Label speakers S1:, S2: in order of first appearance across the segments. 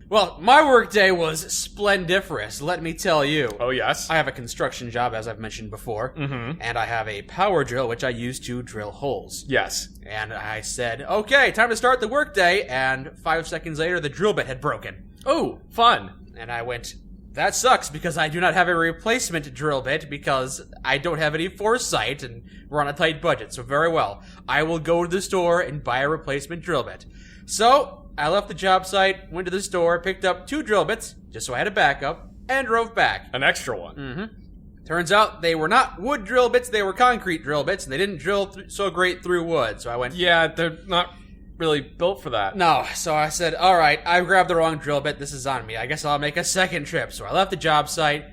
S1: Well, my workday was splendiferous, let me tell you.
S2: Oh, yes?
S1: I have a construction job, as I've mentioned before,
S2: Mm-hmm.
S1: and I have a power drill, which I use to drill holes.
S2: Yes.
S1: And I said, okay, time to start the workday, and 5 seconds later, the drill bit had broken.
S2: Oh, fun.
S1: And I went, that sucks, because I do not have a replacement drill bit, because I don't have any foresight, and we're on a tight budget, so very well. I will go to the store and buy a replacement drill bit. So, I left the job site, went to the store, picked up 2 drill bits, just so I had a backup, and drove back.
S2: An extra one.
S1: Mm-hmm. Turns out they were not wood drill bits, they were concrete drill bits, and they didn't drill so great through wood. So I went,
S2: Yeah, they're not really built for that.
S1: no. So I said, all right, I grabbed the wrong drill bit, this is on me. I guess I'll make a second trip. So I left the job site.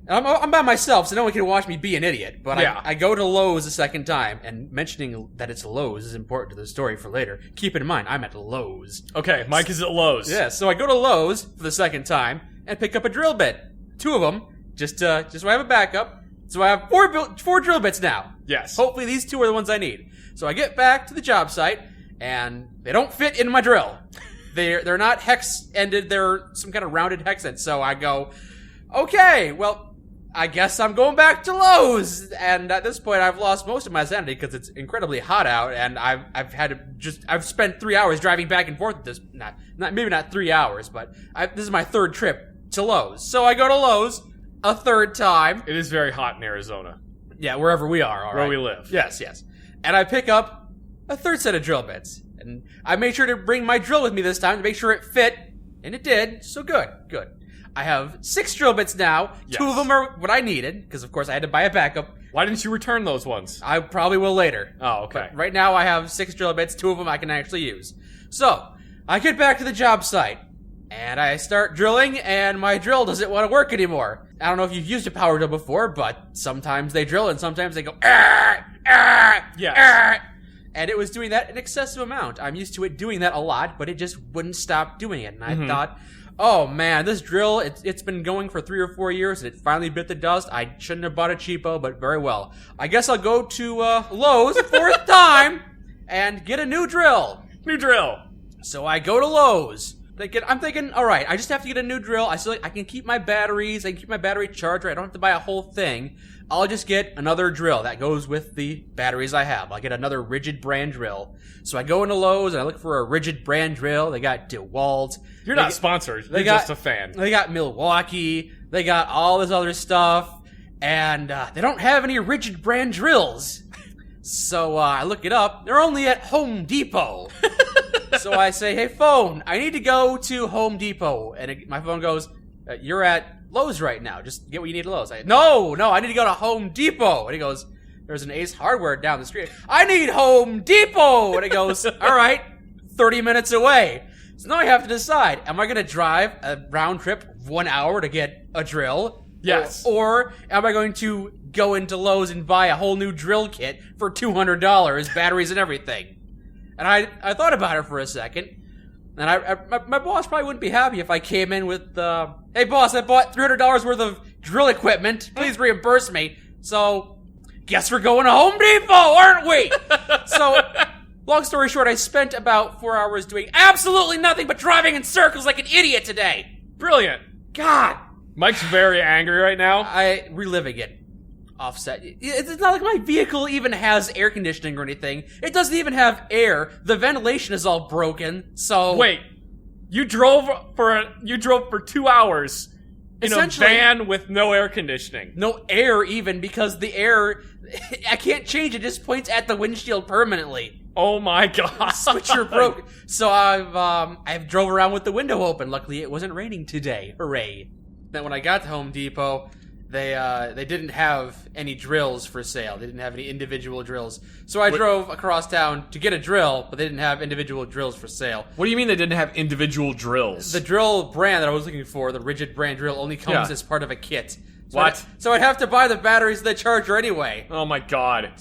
S1: And I'm by myself, so no one can watch me be an idiot. But
S2: Yeah.
S1: I go to Lowe's a second time, and mentioning that it's Lowe's is important to the story for later. Keep in mind, I'm at Lowe's.
S2: Okay, Mike is at Lowe's.
S1: Yeah, so I go to Lowe's for the second time and pick up a drill bit. 2 of them, just so I have a backup. So I have 4 drill bits now.
S2: Yes.
S1: Hopefully these 2 are the ones I need. So I get back to the job site, and they don't fit in my drill. They're not hex-ended, they're some kind of rounded hex end. So I go, okay, well, I guess I'm going back to Lowe's. And at this point, I've lost most of my sanity because it's incredibly hot out, and I've spent 3 hours driving back and forth. Maybe not 3 hours, but this is my 3rd trip to Lowe's. So I go to Lowe's a 3rd time.
S2: It is very hot in Arizona.
S1: Yeah, wherever we are, all right.
S2: Where we live.
S1: Yes. And I pick up a 3rd set of drill bits, and I made sure to bring my drill with me this time to make sure it fit, and it did. So good. I have 6 drill bits now.
S2: Yes.
S1: 2 of them are what I needed, because of course I had to buy a backup.
S2: Why didn't you return those ones?
S1: I probably will later.
S2: Oh, okay.
S1: But right now I have 6 drill bits, 2 of them I can actually use. So, I get back to the job site, and I start drilling, and my drill doesn't want to work anymore. I don't know if you've used a power drill before, but sometimes they drill, and sometimes they go,
S2: Yes.
S1: and it was doing that an excessive amount. I'm used to it doing that a lot, but it just wouldn't stop doing it. And I thought, oh man, this drill, it's been going for 3 or 4 years, and it finally bit the dust. I shouldn't have bought a cheapo, but very well. I guess I'll go to Lowe's 4th time and get a new drill.
S2: New drill.
S1: So I go to Lowe's. I'm thinking, all right, I just have to get a new drill. I can keep my batteries. I can keep my battery charger. I don't have to buy a whole thing. I'll just get another drill that goes with the batteries I have. I'll get another rigid brand drill. So I go into Lowe's and I look for a rigid brand drill. They got DeWalt.
S2: You're not sponsored. You're just a fan.
S1: They got Milwaukee. They got all this other stuff. And they don't have any rigid brand drills. So I look it up. They're only at Home Depot. So I say, hey, phone, I need to go to Home Depot. And my phone goes, you're at Lowe's right now. Just get what you need at Lowe's. No, I need to go to Home Depot. And he goes, there's an Ace Hardware down the street. I need Home Depot. And he goes, all right, 30 minutes away. So now I have to decide, am I going to drive a round trip 1 hour to get a drill?
S2: Yes.
S1: Or am I going to go into Lowe's and buy a whole new drill kit for $200, batteries and everything? And I thought about it for a second. And my boss probably wouldn't be happy if I came in with, hey boss, I bought $300 worth of drill equipment. Please reimburse me. So, guess we're going to Home Depot, aren't we? So, long story short, I spent about 4 hours doing absolutely nothing but driving in circles like an idiot today.
S2: Brilliant.
S1: God.
S2: Mike's very angry right now.
S1: I reliving it. Offset. It's not like my vehicle even has air conditioning or anything. It doesn't even have air. The ventilation is all broken. So
S2: wait, you drove for 2 hours in a van with no air conditioning.
S1: No air even, because the air, I can't change it. Just points at the windshield permanently.
S2: Oh my god.
S1: Switcher broke. So I've drove around with the window open. Luckily it wasn't raining today. Hooray. Then when I got to Home Depot, they didn't have any drills for sale. They didn't have any individual drills. So I drove across town to get a drill, but they didn't have individual drills for sale.
S2: What do you mean they didn't have individual drills?
S1: The drill brand that I was looking for, the rigid brand drill, only comes as part of a kit. So
S2: what?
S1: So I'd have to buy the batteries and the charger anyway.
S2: Oh my god.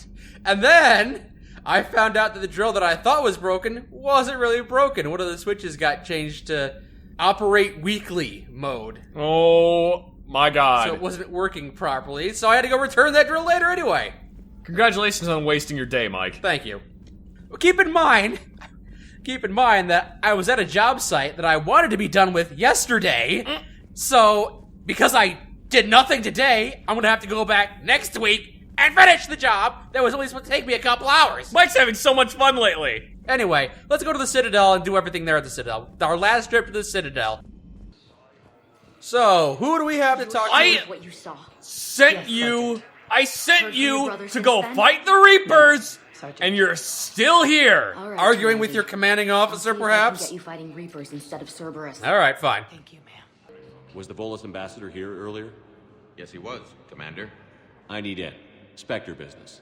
S1: And then I found out that the drill that I thought was broken wasn't really broken. One of the switches got changed to operate weekly mode.
S2: Oh my god.
S1: So it wasn't working properly, so I had to go return that drill later anyway.
S2: Congratulations on wasting your day, Mike.
S1: Thank you. Well, keep in mind, keep in mind that I was at a job site that I wanted to be done with yesterday. So, because I did nothing today, I'm gonna have to go back next week and finish the job that was only supposed to take me a couple hours.
S2: Mike's having so much fun lately.
S1: Anyway, let's go to the Citadel and do everything there at the Citadel. Our last trip to the Citadel. So, who do we have to talk to?
S3: What you saw.
S2: I sent you to go fight the Reapers, and you're still here.
S3: Right,
S1: Arguing with your commanding officer, perhaps?
S3: Get you fighting Reapers instead of Cerberus.
S1: All right, fine.
S3: Thank you, ma'am.
S4: Was the Volus ambassador here earlier?
S5: Yes, he was, Commander.
S4: I need in. Spectre business.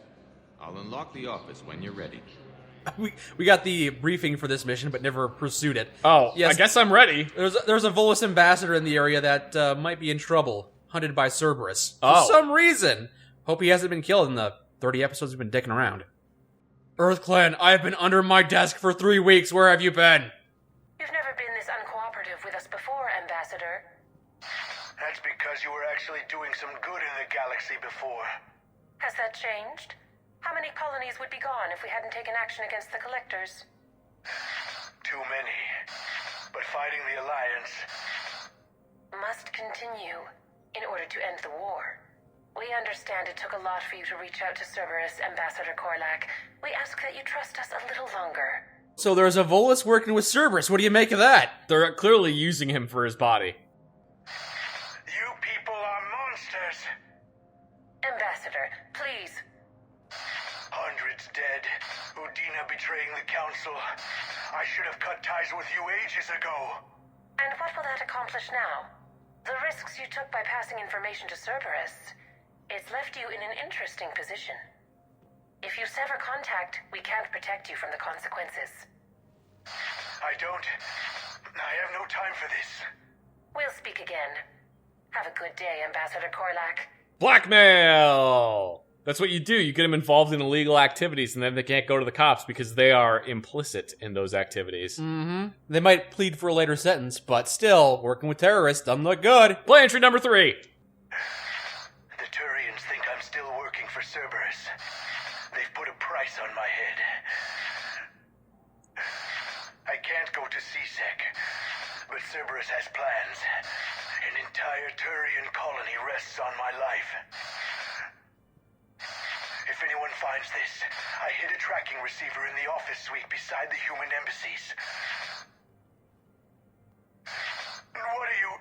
S5: I'll unlock the office when you're ready.
S1: We got the briefing for this mission, but never pursued it.
S2: Oh,
S1: yes,
S2: I guess I'm ready.
S1: There's a Volus ambassador in the area that might be in trouble, hunted by Cerberus.
S2: Oh.
S1: For some reason. Hope he hasn't been killed in the 30 episodes we've been dicking around. EarthClan, I have been under my desk for 3 weeks. Where have you been?
S6: You've never been this uncooperative with us before, Ambassador.
S7: That's because you were actually doing some good in the galaxy before.
S6: Has that changed? How many colonies would be gone if we hadn't taken action against the Collectors?
S7: Too many. But fighting the Alliance...
S6: Must continue in order to end the war. We understand it took a lot for you to reach out to Cerberus, Ambassador Korlak. We ask that you trust us a little longer.
S1: So there's a Volus working with Cerberus. What do you make of that?
S2: They're clearly using him for his body.
S7: You people are monsters!
S6: Ambassador, please.
S7: Hundreds dead. Udina betraying the Council. I should have cut ties with you ages ago.
S6: And what will that accomplish now? The risks you took by passing information to Cerberus... It's left you in an interesting position. If you sever contact, we can't protect you from the consequences.
S7: I have no time for this.
S6: We'll speak again. Have a good day, Ambassador Korlak.
S2: Blackmail! That's what you do. You get them involved in illegal activities, and then they can't go to the cops because they are implicit in those activities.
S1: Mm-hmm. They might plead for a later sentence, but still, working with terrorists doesn't look good.
S2: Play entry number 3.
S7: The Turians think I'm still working for Cerberus. They've put a price on my head. I can't go to CSEC, but Cerberus has plans. An entire Turian colony rests on my life. If anyone finds this, I hid a tracking receiver in the office suite beside the human embassies. What are you...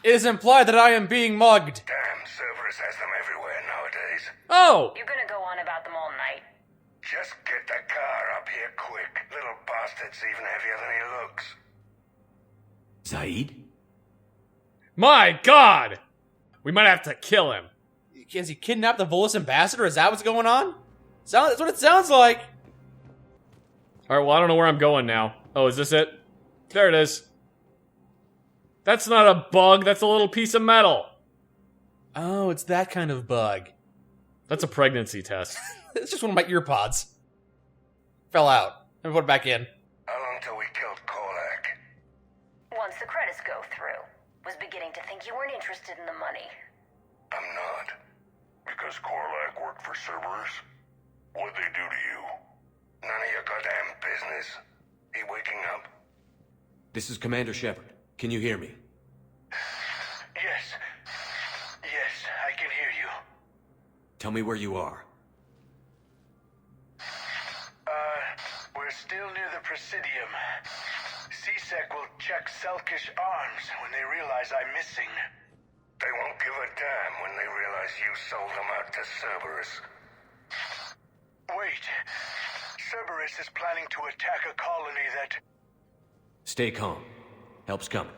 S1: It is implied that I am being mugged.
S7: Damn, Cerberus has them everywhere nowadays.
S2: Oh!
S6: You're gonna go on about them all night.
S7: Just get the car up here quick. Little bastard's even heavier than he looks.
S4: Zaeed?
S2: My God! We might have to kill him.
S1: Has he kidnapped the Volus ambassador? Is that what's going on? That's what it sounds like.
S2: Alright, well, I don't know where I'm going now. Oh, is this it? There it is. That's not a bug, that's a little piece of metal.
S1: Oh, it's that kind of bug.
S2: That's a pregnancy test.
S1: It's just one of my ear pods. Fell out. Let me put it back in.
S7: How long till we killed Korlak?
S6: Once the credits go through, was beginning to think you weren't interested in the money.
S7: I'm not. Because Korlak worked for Cerberus? What'd they do to you? None of your goddamn business. He waking up?
S4: This is Commander Shepard. Can you hear me?
S7: Yes. Yes, I can hear you.
S4: Tell me where you are.
S7: We're still near the Presidium. CSEC will check Selkish arms when they realize I'm missing. They won't give a damn when they realize you sold them out to Cerberus. Wait. Cerberus is planning to attack a colony that...
S4: Stay calm. Help's coming.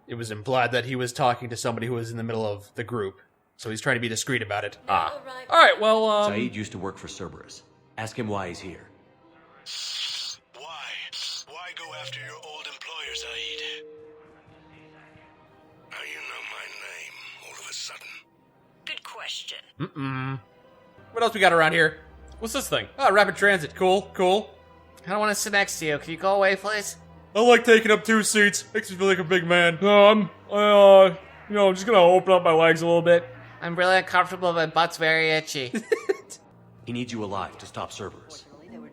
S1: It was implied that he was talking to somebody who was in the middle of the group, so he's trying to be discreet about it.
S2: Alright, well,
S4: Zaeed used to work for Cerberus. Ask him why he's here.
S7: Why? Why go after your old employer, Zaeed? How you know my name all of a sudden?
S6: Good question.
S1: What else we got around here?
S2: what's this thing?
S1: Oh, rapid transit. Cool, cool.
S8: I don't want to sit next to you. Can you go away, please?
S1: I like taking up 2 seats. Makes me feel like a big man.
S2: No, I'm just gonna open up my legs a little bit.
S8: I'm really uncomfortable. My butt's very itchy.
S4: He needs you alive to stop Cerberus.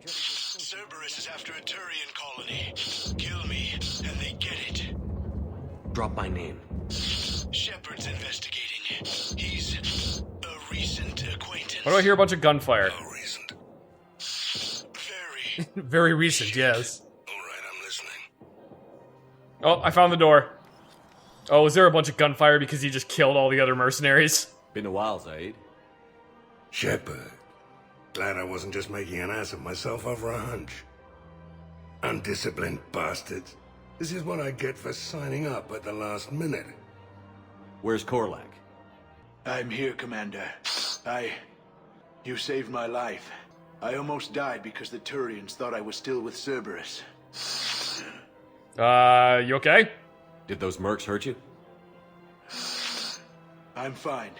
S7: Cerberus is after a Turian colony. Kill me, and they get it.
S4: Drop my name.
S7: Shepard's investigating. He's a recent acquaintance.
S2: Why do I hear a bunch of gunfire?
S7: How recent? Very.
S1: Very recent, yes.
S7: Alright, I'm listening.
S2: Oh, I found the door. Oh, is there a bunch of gunfire because he just killed all the other mercenaries?
S4: Been a while, Zaeed.
S7: Shepard. Glad I wasn't just making an ass of myself over a hunch. Undisciplined bastards. This is what I get for signing up at the last minute.
S4: Where's Korlak?
S9: I'm here, Commander. You saved my life. I almost died because the Turians thought I was still with Cerberus.
S2: You okay?
S4: Did those mercs hurt you?
S9: I'm fine.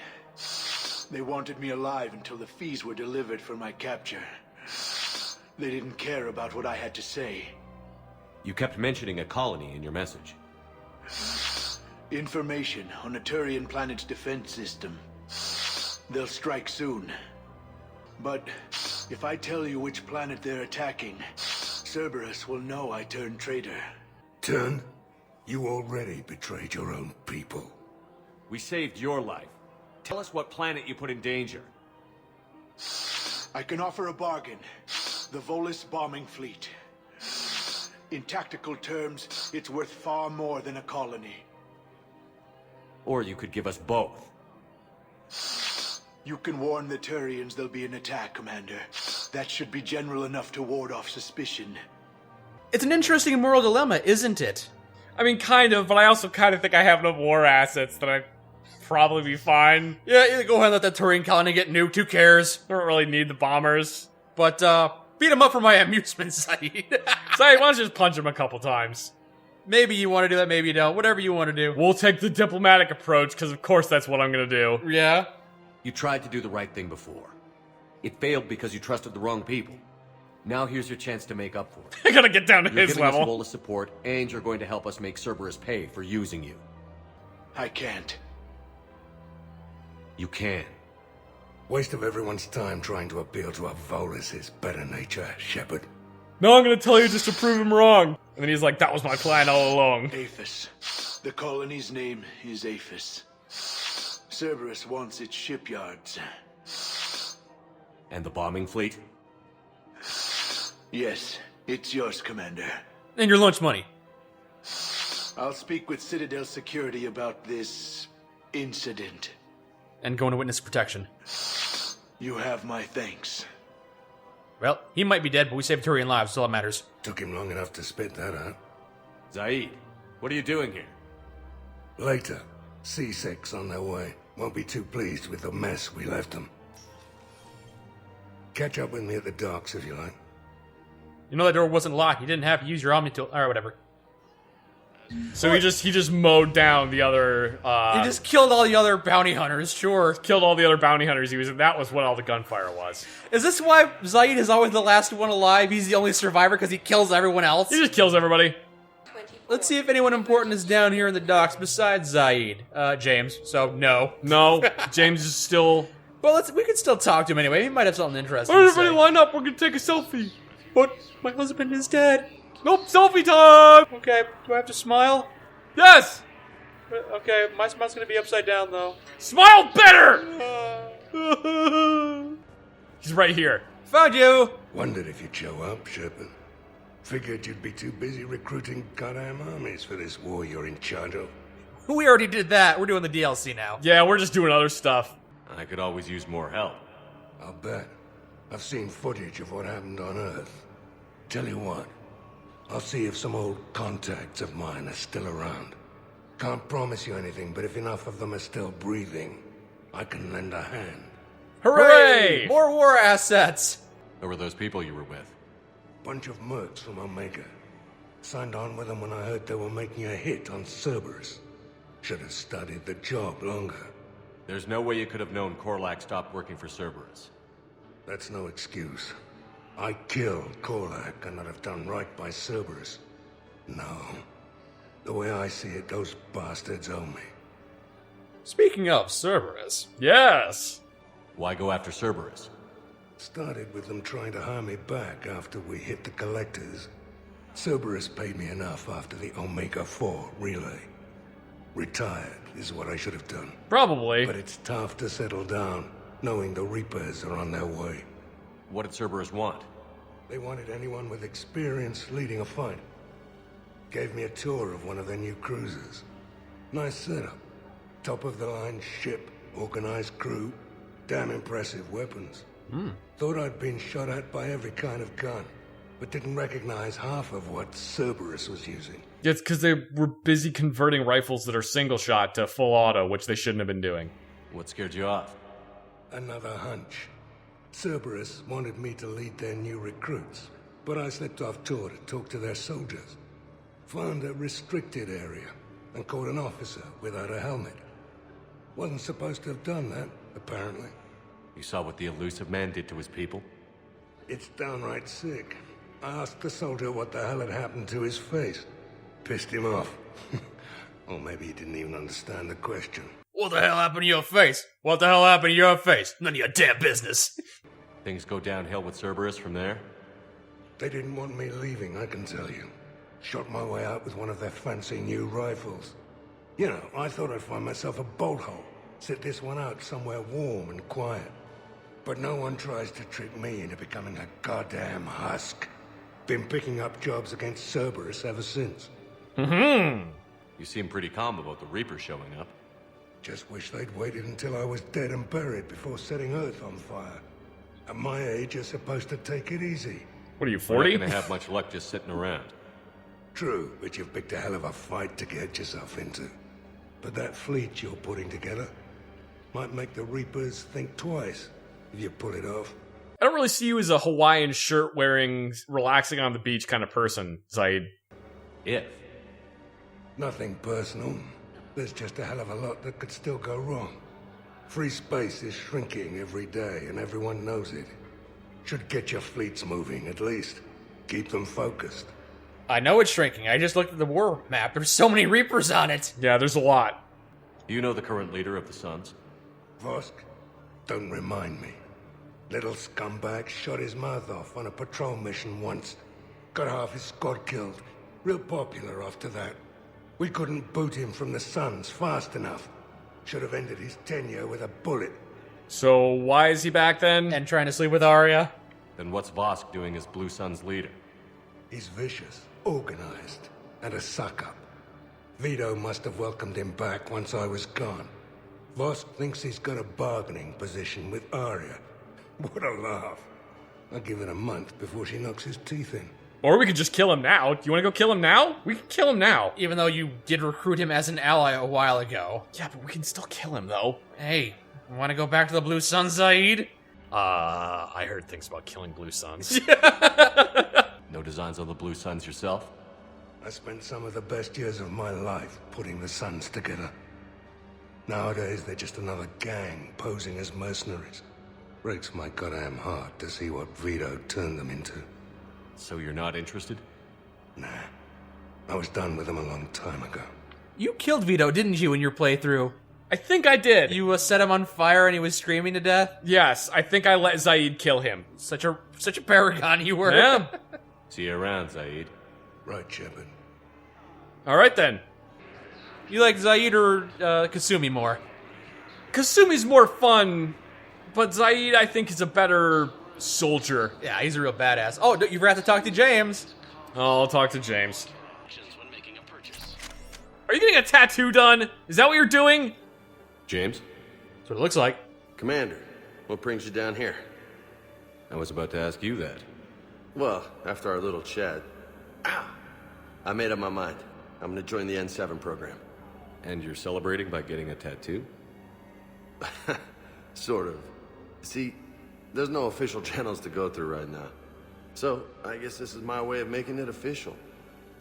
S9: They wanted me alive until the fees were delivered for my capture. They didn't care about what I had to say.
S4: You kept mentioning a colony in your message.
S9: Information on a Turian planet's defense system. They'll strike soon. But if I tell you which planet they're attacking, Cerberus will know I turned traitor.
S7: Turned? You already betrayed your own people.
S4: We saved your life. Tell us what planet you put in danger.
S9: I can offer a bargain. The Volus bombing fleet. In tactical terms, it's worth far more than a colony.
S4: Or you could give us both.
S9: You can warn the Turians there'll be an attack, Commander. That should be general enough to ward off suspicion.
S1: It's an interesting moral dilemma, isn't it?
S2: I mean, kind of, but I also kind of think I have enough war assets that I'd probably be fine.
S1: Yeah, you go ahead and let that Turian colony get nuked, who cares?
S2: I don't really need the bombers.
S1: But, beat him up for my amusement, Zaeed.
S2: Say, why don't you just punch him a couple times?
S1: Maybe you want to do that, maybe you don't. Whatever you want to do.
S2: We'll take the diplomatic approach, because of course that's what I'm gonna do.
S1: Yeah?
S4: You tried to do the right thing before. It failed because you trusted the wrong people. Now here's your chance to make up for it.
S2: I gotta get down to
S4: You're
S2: his
S4: giving us a
S2: level.
S4: role of support, and you're going to help us make Cerberus pay for using you.
S9: I can't.
S4: You can.
S7: Waste of everyone's time trying to appeal to a Volus' better nature, Shepard.
S2: No, I'm gonna tell you just to prove him wrong. And then he's like, that was my plan all along.
S9: Aphis. The colony's name is Aphis. Cerberus wants its shipyards.
S4: And the bombing fleet?
S9: Yes, it's yours, Commander.
S1: And your lunch money.
S9: I'll speak with Citadel security about this incident.
S1: And go into witness protection.
S9: You have my thanks.
S1: Well, he might be dead, but we saved Turian lives, so all that matters.
S7: Took him long enough to spit that out.
S4: Zaeed, what are you doing here?
S7: Later, C6 on their way. Won't be too pleased with the mess we left them. Catch up with me at the docks if you like.
S1: You know that door wasn't locked. You didn't have to use your Omni tool, or whatever.
S2: So he just mowed down the other,
S1: He just killed all the other bounty hunters, sure.
S2: killed all the other bounty hunters he was in. That was what all the gunfire was.
S1: Is this why Zaeed is always the last one alive? He's the only survivor because he kills everyone else?
S2: He just kills everybody.
S1: Let's see if anyone important is down here in the docks besides Zaeed. James, so no.
S2: No, James is still...
S1: Well, we can still talk to him anyway. He might have something interesting
S2: Alright,
S1: to say.
S2: everybody line up, we're gonna take a selfie.
S1: But my husband is dead.
S2: Nope, selfie time!
S1: Okay, do I have to smile?
S2: Yes!
S1: Okay, my smile's gonna be upside down, though.
S2: Smile better! He's right here.
S1: Found you!
S7: Wondered if you'd show up, Shepard. Figured you'd be too busy recruiting goddamn armies for this war you're in charge of.
S1: We already did that. We're doing the DLC now.
S2: Yeah, we're just doing other stuff.
S4: I could always use more help.
S7: I'll bet. I've seen footage of what happened on Earth. Tell you what, I'll see if some old contacts of mine are still around. Can't promise you anything, but if enough of them are still breathing, I can lend a hand.
S1: Hooray!
S2: Hooray!
S1: More war assets!
S4: Who were those people you were with?
S7: Bunch of mercs from Omega. Signed on with them when I heard they were making a hit on Cerberus. Should have studied the job longer.
S4: There's no way you could have known Korlak stopped working for Cerberus.
S7: That's no excuse. I killed Korlak and I'd have done right by Cerberus. No. The way I see it, those bastards owe me.
S1: Speaking of Cerberus,
S2: Yes!
S4: Why go after Cerberus?
S10: Started with them trying to hire me back after we hit the collectors. Cerberus paid me enough after the Omega-4 relay. Retired is what I should have done.
S2: Probably.
S10: But it's tough to settle down, knowing the Reapers are on their way.
S4: What did Cerberus want?
S10: They wanted anyone with experience leading a fight. Gave me a tour of one of their new cruisers. Nice setup. Top-of-the-line ship, organized crew, damn impressive weapons. Thought I'd been shot at by every kind of gun, but didn't recognize half of what Cerberus was using.
S2: It's because they were busy converting rifles that are single shot to full auto, which they shouldn't have been doing.
S4: What scared you off?
S10: Another hunch. Cerberus wanted me to lead their new recruits, but I slipped off tour to talk to their soldiers. Found a restricted area and caught an officer without a helmet. Wasn't supposed to have done that, apparently.
S4: You saw what the elusive man did to his people?
S10: It's downright sick. I asked the soldier what the hell had happened to his face. Pissed him off. Or maybe he didn't even understand the question.
S1: What the hell happened to your face? What the hell happened to your face? None of your damn business.
S4: Things go downhill with Cerberus from there?
S10: They didn't want me leaving, I can tell you. Shot my way out with one of their fancy new rifles. You know, I thought I'd find myself a bolt hole. Sit this one out somewhere warm and quiet. But no one tries to trick me into becoming a goddamn husk. Been picking up jobs against Cerberus ever since.
S4: You seem pretty calm about the Reaper showing up.
S10: Just wish they'd waited until I was dead and buried before setting Earth on fire. At my age, you're supposed to take it easy.
S2: What are you,
S4: We're
S2: 40?
S4: not gonna have much luck just sitting around.
S10: True, but you've picked a hell of a fight to get yourself into. But that fleet you're putting together might make the Reapers think twice if you pull it off.
S2: I don't really see you as a Hawaiian shirt wearing, relaxing on the beach kind of person, Zaeed.
S4: If.
S10: Nothing personal. There's just a hell of a lot that could still go wrong. Free space is shrinking every day, and everyone knows it. Should get your fleets moving, at least. Keep them focused.
S1: I know it's shrinking. I just looked at the war map. There's so many Reapers on it.
S2: Yeah, there's a lot.
S4: Do you know the current leader of the Suns?
S10: Vosk? Don't remind me. Little scumbag shot his mouth off on a patrol mission once. Got half his squad killed. Real popular after that. We couldn't boot him from the Suns fast enough. Should have ended his tenure with a bullet.
S2: So why is he back then?
S1: And trying to sleep with Arya.
S4: Then what's Vosk doing as Blue Sun's leader?
S10: He's vicious, organized, and a suck-up. Vito must have welcomed him back once I was gone. Vosk thinks he's got a bargaining position with Arya. What a laugh. I'll give it a month before she knocks his teeth in.
S2: Or we could just kill him now. Do you want to go kill him now? We can kill him now.
S1: Even though you did recruit him as an ally a while ago.
S2: Yeah, but we can still kill him, though.
S1: Hey, want to go back to the Blue Sun, Zaeed?
S2: I heard things about killing Blue Suns.
S4: No designs on the Blue Suns yourself?
S10: I spent some of the best years of my life putting the Suns together. Nowadays, they're just another gang posing as mercenaries. Breaks my goddamn heart to see what Vito turned them into.
S4: So you're not interested?
S10: Nah. I was done with them a long time ago.
S1: You killed Vito, didn't you, in your playthrough?
S2: I think I did.
S1: You set him on fire and he was screaming to death?
S2: Yes, I think I let Zaeed kill him.
S1: Such a paragon you were.
S2: Yeah.
S4: See you around, Zaeed.
S10: Right, Shepard.
S2: All right, then.
S1: You like Zaeed or Kasumi more?
S2: Kasumi's more fun, but Zaeed, I think, is a better soldier.
S1: Yeah, he's a real badass. Oh, you forgot to talk to James.
S2: Oh, I'll talk to James. Are you getting a tattoo done? Is that what you're doing?
S4: James?
S1: That's what it looks like.
S11: Commander, what brings you down here?
S4: I was about to ask you that.
S11: Well, after our little chat, I made up my mind. I'm gonna join the N7 program.
S4: And you're celebrating by getting a tattoo?
S11: Sort of. See, there's no official channels to go through right now. So, I guess this is my way of making it official.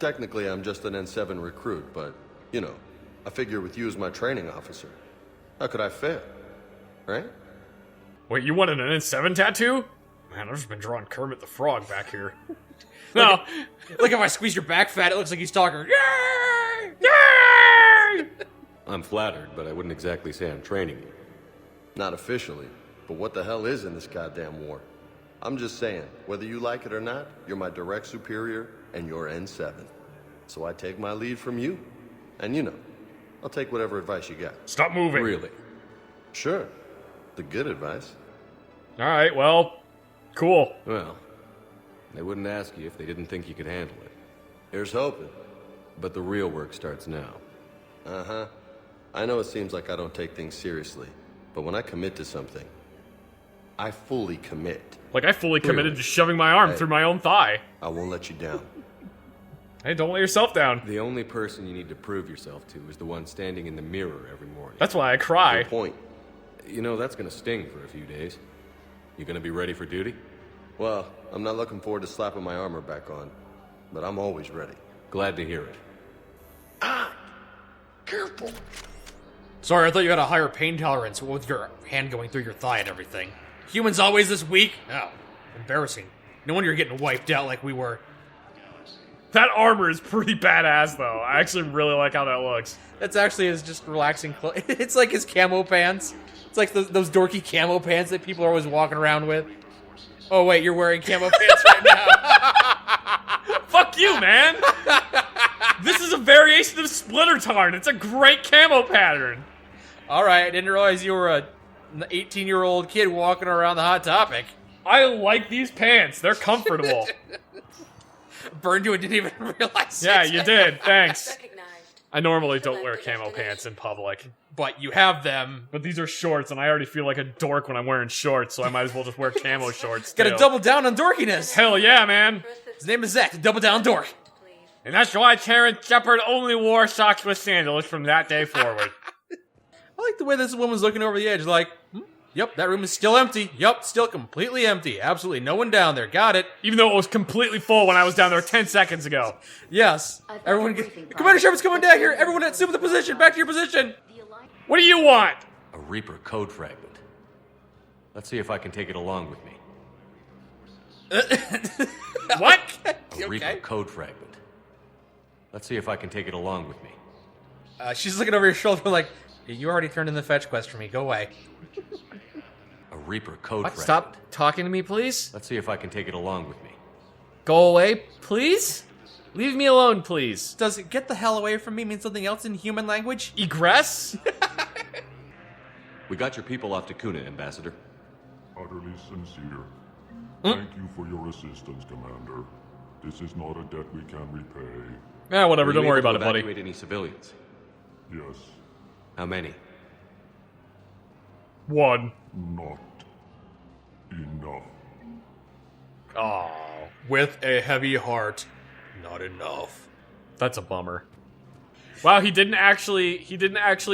S11: Technically, I'm just an N7 recruit, but, you know, I figure with you as my training officer, how could I fail? Right?
S2: Wait, you wanted an N7 tattoo? Man, I've just been drawing Kermit the Frog back here. No.
S1: Look, if I squeeze your back fat, it looks like he's talking. Yay!
S2: Yay!
S4: I'm flattered, but I wouldn't exactly say I'm training you.
S11: Not officially, but what the hell is in this goddamn war? I'm just saying, whether you like it or not, you're my direct superior, and you're N7. So I take my lead from you. And you know, I'll take whatever advice you got.
S2: Stop moving.
S4: Really?
S11: Sure. The good advice.
S2: Alright, well, cool.
S4: Well, they wouldn't ask you if they didn't think you could handle it.
S11: Here's hoping.
S4: But the real work starts now.
S11: Uh-huh. I know it seems like I don't take things seriously, but when I commit to something, I fully commit.
S2: Like, I fully committed to shoving my arm through my own thigh.
S11: I won't let you down.
S2: Hey, don't let yourself down.
S4: The only person you need to prove yourself to is the one standing in the mirror every morning.
S2: That's why I cry.
S11: Good point.
S4: You know, that's gonna sting for a few days. You gonna be ready for duty?
S11: Well, I'm not looking forward to slapping my armor back on, but I'm always ready.
S4: Glad to hear it.
S11: Careful.
S1: Sorry, I thought you had a higher pain tolerance with your hand going through your thigh and everything. Humans always this weak? Oh, embarrassing. No wonder you're getting wiped out like we were.
S2: That armor is pretty badass, though. I actually really like how that looks.
S1: That's actually his just relaxing clothes. It's like his camo pants. It's like those dorky camo pants that people are always walking around with. Oh, wait, you're wearing camo pants right now.
S2: Fuck you, man! This is a variation of Splinter Tarn. It's a great camo pattern.
S1: All right, I didn't realize you were a 18-year-old kid walking around the Hot Topic.
S2: I like these pants. They're comfortable.
S1: Burned you and didn't even realize
S2: Yeah,
S1: it.
S2: you did. Thanks. I normally don't wear camo pants in public.
S1: But you have them.
S2: But these are shorts, and I already feel like a dork when I'm wearing shorts, so I might as well just wear camo shorts,
S1: Gotta
S2: too.
S1: double down on dorkiness.
S2: Hell yeah, man.
S1: His name is Zach, the double down dork.
S2: And that's why Terrence Shepard only wore socks with sandals from that day forward.
S1: I like the way this woman's looking over the edge, like, yep, that room is still empty. Yep, still completely empty. Absolutely no one down there. Got it.
S2: Even though it was completely full when I was down there 10 seconds ago.
S1: Yes. Everyone Commander Shepard's coming down here. Everyone assume the position. Back to your position.
S2: What do you want?
S4: A Reaper code fragment. Let's see if I can take it along with me.
S2: What?
S4: A Reaper code fragment. Let's see if I can take it along with me.
S1: She's looking over your shoulder like, you already turned in the fetch quest for me. Go away.
S4: A Reaper code fragment.
S8: Stop talking to me, please.
S4: Let's see if I can take it along with me.
S8: Go away, please. Leave me alone, please.
S1: Does it get the hell away from me mean something else in human language?
S8: Egress?
S4: We got your people off to Kuna, Ambassador.
S12: Utterly sincere. Thank you for your assistance, Commander. This is not a debt we can repay.
S2: Yeah, whatever.
S4: Were
S2: Don't
S4: you
S2: worry
S4: able
S2: about
S4: to
S2: it, buddy.
S4: evacuate any civilians?
S12: Yes.
S4: How many?
S2: One.
S12: Not enough.
S1: Oh, with a heavy heart, not enough.
S2: That's a bummer. Wow, he didn't actually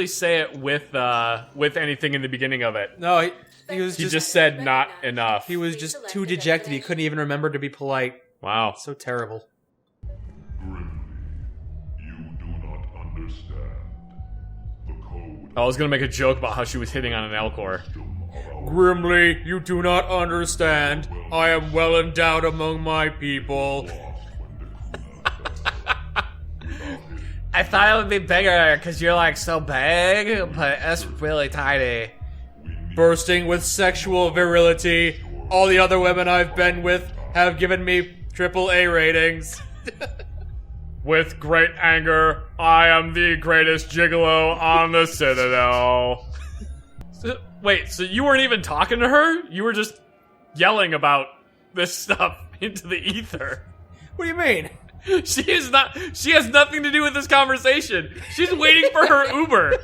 S2: say it with anything in the beginning of it.
S1: No, he was
S2: He just said not enough.
S1: He was just too dejected. He couldn't even remember to be polite.
S2: Wow.
S1: So terrible.
S12: Grimly, you do not understand. The code
S2: I was gonna make a joke about how she was hitting on an Elcor.
S1: Grimly, you do not understand. I am well endowed among my people.
S8: I thought it would be bigger because you're like so big, but it's really tiny.
S1: Bursting with sexual virility. All the other women I've been with have given me AAA ratings.
S2: With great anger, I am the greatest gigolo on the Citadel. Wait, so you weren't even talking to her? You were just yelling about this stuff into the ether.
S1: What do you mean?
S2: She has nothing to do with this conversation. She's waiting for her Uber.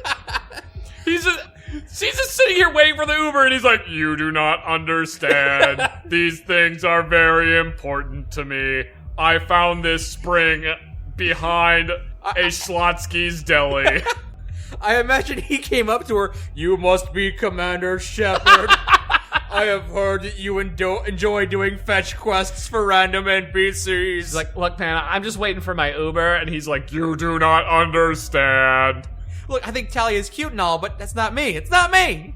S2: She's just sitting here waiting for the Uber, and he's like, "You do not understand. These things are very important to me. I found this spring behind a Schlotsky's deli."
S1: I imagine he came up to her. You must be Commander Shepard. I have heard that you enjoy doing fetch quests for random NPCs.
S2: He's like, "Look, man, I'm just waiting for my Uber," and he's like, "You do not understand.
S1: Look, I think Talia is cute and all, but that's not me. It's not me.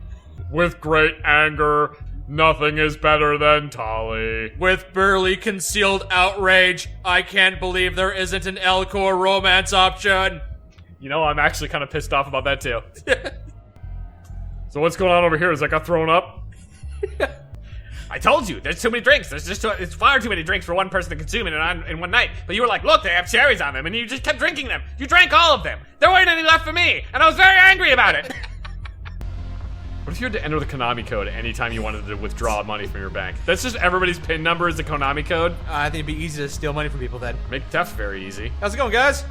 S2: With great anger, nothing is better than Tali.
S1: With barely concealed outrage, I can't believe there isn't an Elcor romance option."
S2: You know, I'm actually kind of pissed off about that, too. So what's going on over here? Is that got thrown up? I told you, there's too many drinks. It's far too many drinks for one person to consume in one night. But you were like, look, they have cherries on them, and you just kept drinking them. You drank all of them. There weren't any left for me, and I was very angry about it. What if you had to enter the Konami code anytime you wanted to withdraw money from your bank? That's just everybody's PIN number is the Konami code?
S1: I think it'd be easy to steal money from people then.
S2: Make theft very easy.
S1: How's it going, guys?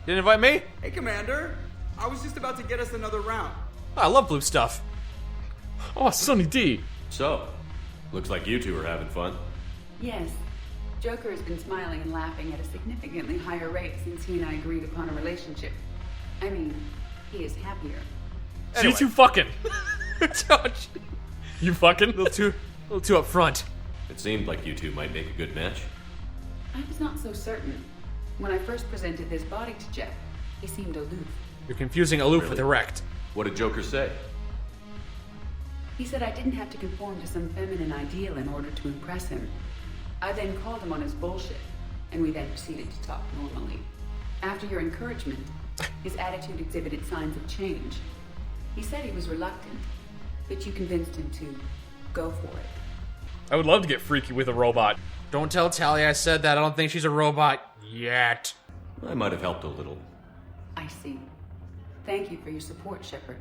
S1: Didn't invite me?
S13: Hey, Commander. I was just about to get us another round.
S1: Oh, I love blue stuff.
S2: Oh, Sunny D.
S4: So, looks like you two are having fun.
S14: Yes. Joker has been smiling and laughing at a significantly higher rate since he and I agreed upon a relationship. I mean, he is happier.
S2: Anyway. You two fucking.
S1: Don't.
S2: You fucking?
S1: A little too up front.
S4: It seemed like you two might make a good match.
S14: I was not so certain. When I first presented this body to Jeff, he seemed aloof.
S1: You're confusing aloof with erect.
S4: What did Joker say?
S14: He said I didn't have to conform to some feminine ideal in order to impress him. I then called him on his bullshit, and we then proceeded to talk normally. After your encouragement, his attitude exhibited signs of change. He said he was reluctant, but you convinced him to go for it.
S2: I would love to get freaky with a robot.
S1: Don't tell Tally I said that. I don't think she's a robot yet.
S4: I might have helped a little.
S14: I see. Thank you for your support, Shepard.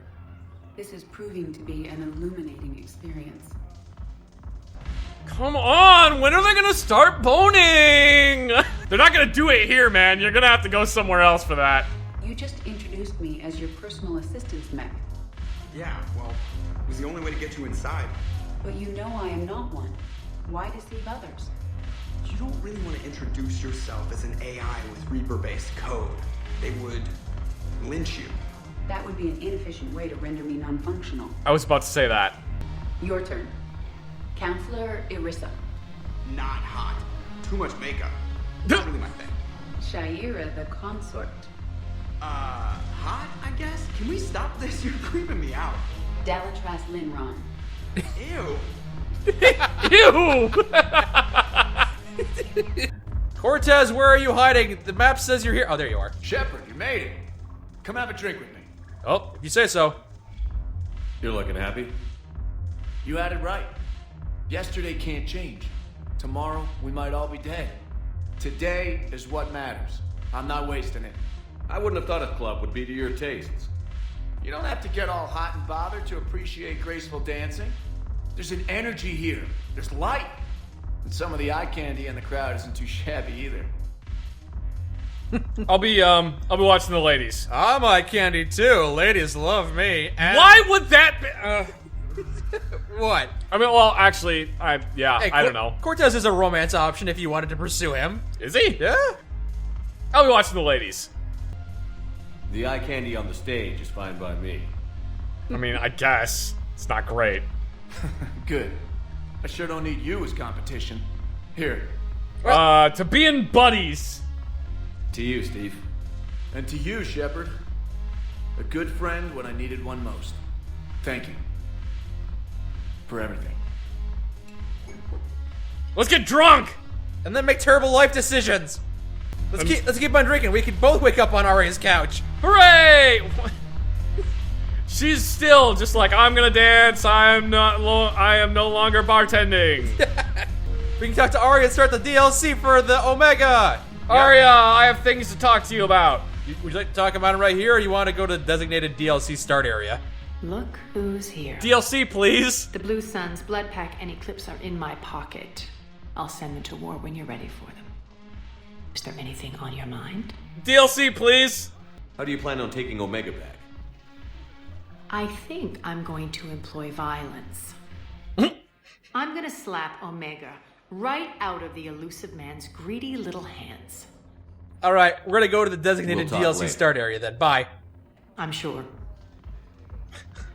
S14: This is proving to be an illuminating experience.
S2: Come on! When are they gonna start boning? They're not gonna do it here, man. You're gonna have to go somewhere else for that.
S14: You just introduced me as your personal assistance mech.
S13: Yeah, well, it was the only way to get you inside.
S14: But you know I am not one. Why deceive others?
S13: You don't really want to introduce yourself as an AI with Reaper-based code. They would lynch you.
S14: That would be an inefficient way to render me non-functional.
S2: I was about to say that.
S14: Your turn. Counselor Irissa.
S13: Not hot. Too much makeup. Not really my thing.
S14: Shaira the consort.
S13: Hot, I guess? Can we stop this? You're creeping me out.
S14: Dalatras Linron.
S13: Ew.
S2: Ew!
S1: Cortez, where are you hiding? The map says you're here. Oh, there you are.
S9: Shepard, you made it. Come have a drink with me.
S1: Oh, if you say so.
S4: You're looking happy?
S15: You had it right. Yesterday can't change. Tomorrow, we might all be dead. Today is what matters. I'm not wasting it.
S4: I wouldn't have thought a club would be to your tastes.
S15: You don't have to get all hot and bothered to appreciate graceful dancing. There's an energy here. There's light. And some of the eye candy in the crowd isn't too shabby either.
S2: I'll be watching the ladies.
S1: I'm eye candy too. Ladies love me. And
S2: Why would that be?
S1: What?
S2: I mean, well, actually, I don't know.
S1: Cortez is a romance option if you wanted to pursue him.
S2: Is he?
S1: Yeah.
S2: I'll be watching the ladies.
S4: The eye candy on the stage is fine by me.
S2: I mean, I guess. It's not great.
S15: Good. I sure don't need you as competition. Here.
S2: To be in buddies.
S4: To you, Steve.
S15: And to you, Shepard. A good friend when I needed one most. Thank you. For everything.
S2: Let's get drunk!
S1: And then make terrible life decisions. Let's keep on drinking. We could both wake up on Arya's couch.
S2: Hooray! She's still just like, I'm gonna dance. I am no longer bartending.
S1: We can talk to Arya and start the DLC for the Omega.
S2: Arya, I have things to talk to you about.
S1: Would you like to talk about it right here, or you want to go to the designated DLC start area?
S16: Look who's here.
S2: DLC, please.
S16: The Blue Suns, Blood Pack, and Eclipse are in my pocket. I'll send them to war when you're ready for them. Is there anything on your mind?
S2: DLC, please.
S4: How do you plan on taking Omega back?
S16: I think I'm going to employ violence. I'm gonna slap Omega right out of the elusive man's greedy little hands.
S1: All right, we're gonna go to the designated
S4: We'll talk
S1: DLC
S4: later.
S1: start area then. Bye.
S16: I'm sure.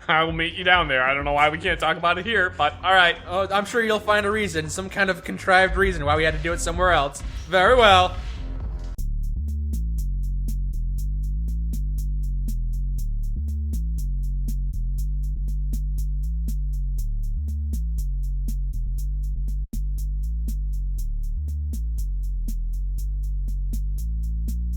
S2: I will meet you down there. I don't know why we can't talk about it here, but all right.
S1: I'm sure you'll find a reason, some kind of contrived reason why we had to do it somewhere else. Very well.